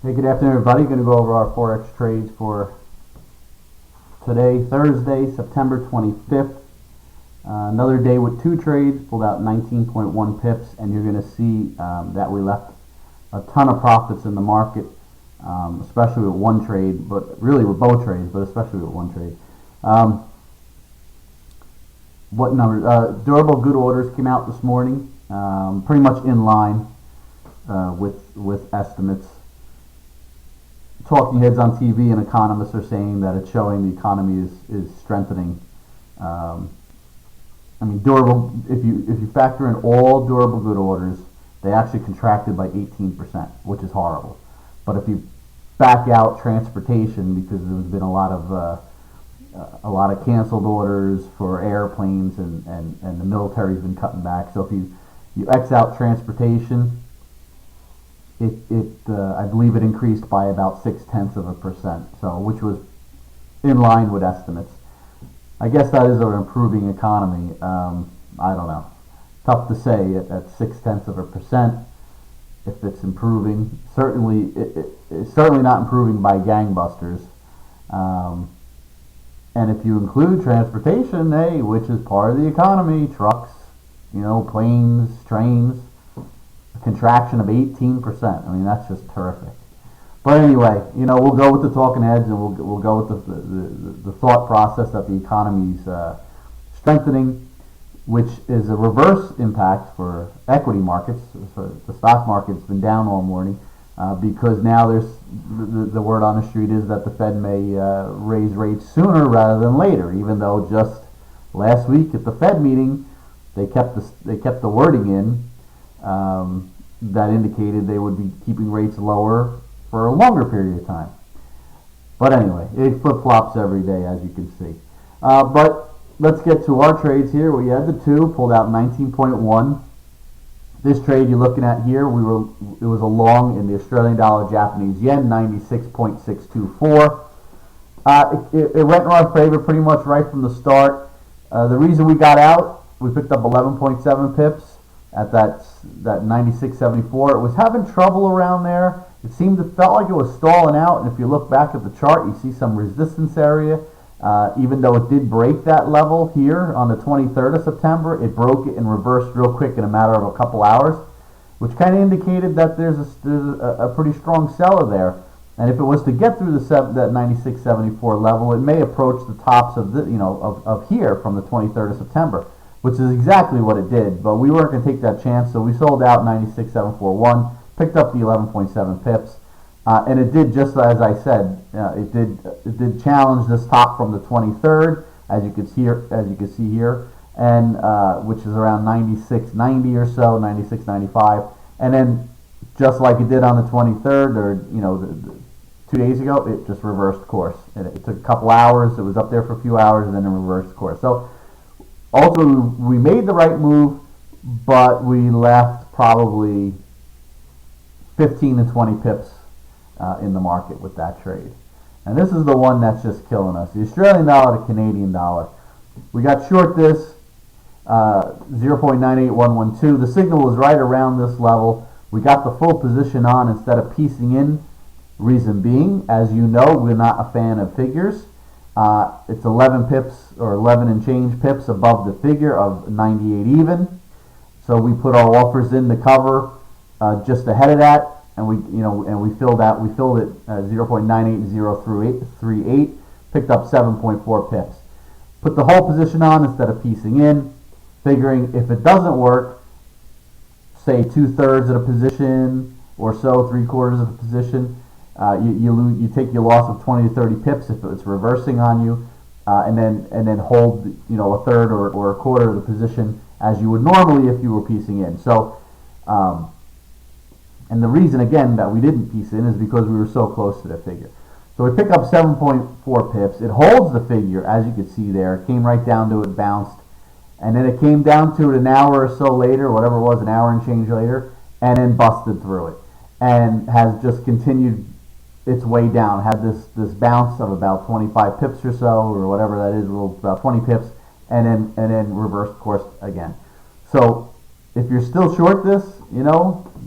Hey, good afternoon, everybody. Going to go over our Forex trades for today, Thursday, September 25th. Another day with two trades, pulled out 19.1 pips, and you're going to see that we left a ton of profits in the market, especially with one trade, but really with both trades, but especially with one trade. What numbers? Durable good orders came out this morning, pretty much in line with estimates. Talking heads on TV and economists are saying that it's showing the economy is strengthening. Durable. If you factor in all durable good orders, they actually contracted by 18%, which is horrible. But if you back out transportation, because there's been a lot of canceled orders for airplanes and the military's been cutting back. So if you X out transportation, I believe it increased by about 0.6%, so which was in line with estimates. I guess that is an improving economy. I don't know. Tough to say at 0.6% if it's improving. Certainly, it's certainly not improving by gangbusters. And if you include transportation, which is part of the economy, trucks, planes, trains, contraction of 18%. I mean, that's just terrific. But anyway, we'll go with the talking heads, and we'll go with the thought process that the economy's strengthening, which is a reverse impact for equity markets. So the stock market's been down all morning because now there's the word on the street is that the Fed may raise rates sooner rather than later. Even though just last week at the Fed meeting they kept the wording in. That indicated they would be keeping rates lower for a longer period of time. But anyway, it flip-flops every day, as you can see. But let's get to our trades here. We had the two, pulled out 19.1. This trade you're looking at here, it was a long in the Australian dollar Japanese yen, 96.624. It went in our favor pretty much right from the start. The reason we got out, we picked up 11.7 pips at that 96.74. It was having trouble around there. It felt like it was stalling out, and if you look back at the chart, you see some resistance area. Even though it did break that level here on the 23rd of September, it broke it and reversed real quick in a matter of a couple hours, which kind of indicated that there's a pretty strong seller there. And if it was to get through that 96.74 level, it may approach the tops of of here from the 23rd of September. Which is exactly what it did, but we weren't going to take that chance, so we sold out 96.741, picked up the 11.7 pips, and it did just as I said. It did challenge this top from the 23rd, as you can see here, and which is around 96.90 or so, 96.95, and then just like it did on the 23rd, or 2 days ago, it just reversed course. It took a couple hours. It was up there for a few hours, and then it reversed course. So. Ultimately, we made the right move, but we left probably 15 to 20 pips in the market with that trade. And this is the one that's just killing us. The Australian dollar to Canadian dollar. We got short this, 0.98112. The signal was right around this level. We got the full position on instead of piecing in. Reason being, as you know, we're not a fan of figures. It's 11 pips or 11 and change pips above the figure of 98 even. So we put our offers in the cover just ahead of that, and we filled it 0.9838, picked up 7.4 pips. Put the whole position on instead of piecing in, figuring if it doesn't work, say 2/3 of the position or so, 3/4 of the position. You take your loss of 20 to 30 pips if it's reversing on you, and then hold a third or a quarter of the position as you would normally if you were piecing in. So, and the reason again that we didn't piece in is because we were so close to the figure. So we pick up 7.4 pips. It holds the figure, as you can see there. It came right down to it, bounced, and then it came down to it an hour or so later, whatever it was, an hour and change later, and then busted through it, and has just continued its way down. Had this bounce of about 25 pips or so, or whatever that is, about 20 pips, and then reversed course again. So if you're still short this,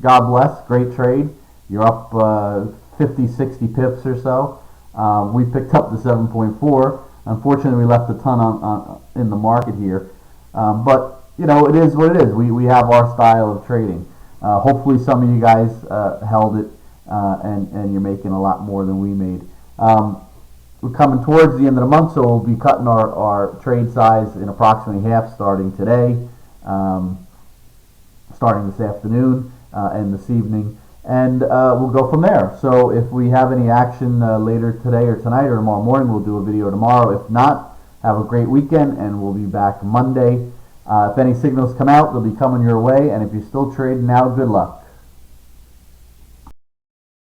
God bless, great trade. You're up 50, 60 pips or so. We picked up the 7.4. Unfortunately, we left a ton in the market here. But, you know, it is what it is. We have our style of trading. Hopefully some of you guys held it, and you're making a lot more than we made. We're coming towards the end of the month, so we'll be cutting our trade size in approximately half starting today, starting this afternoon and this evening, and we'll go from there. So if we have any action later today or tonight or tomorrow morning, we'll do a video tomorrow. If not, have a great weekend, and we'll be back Monday. If any signals come out, they'll be coming your way, and if you're still trading now, good luck.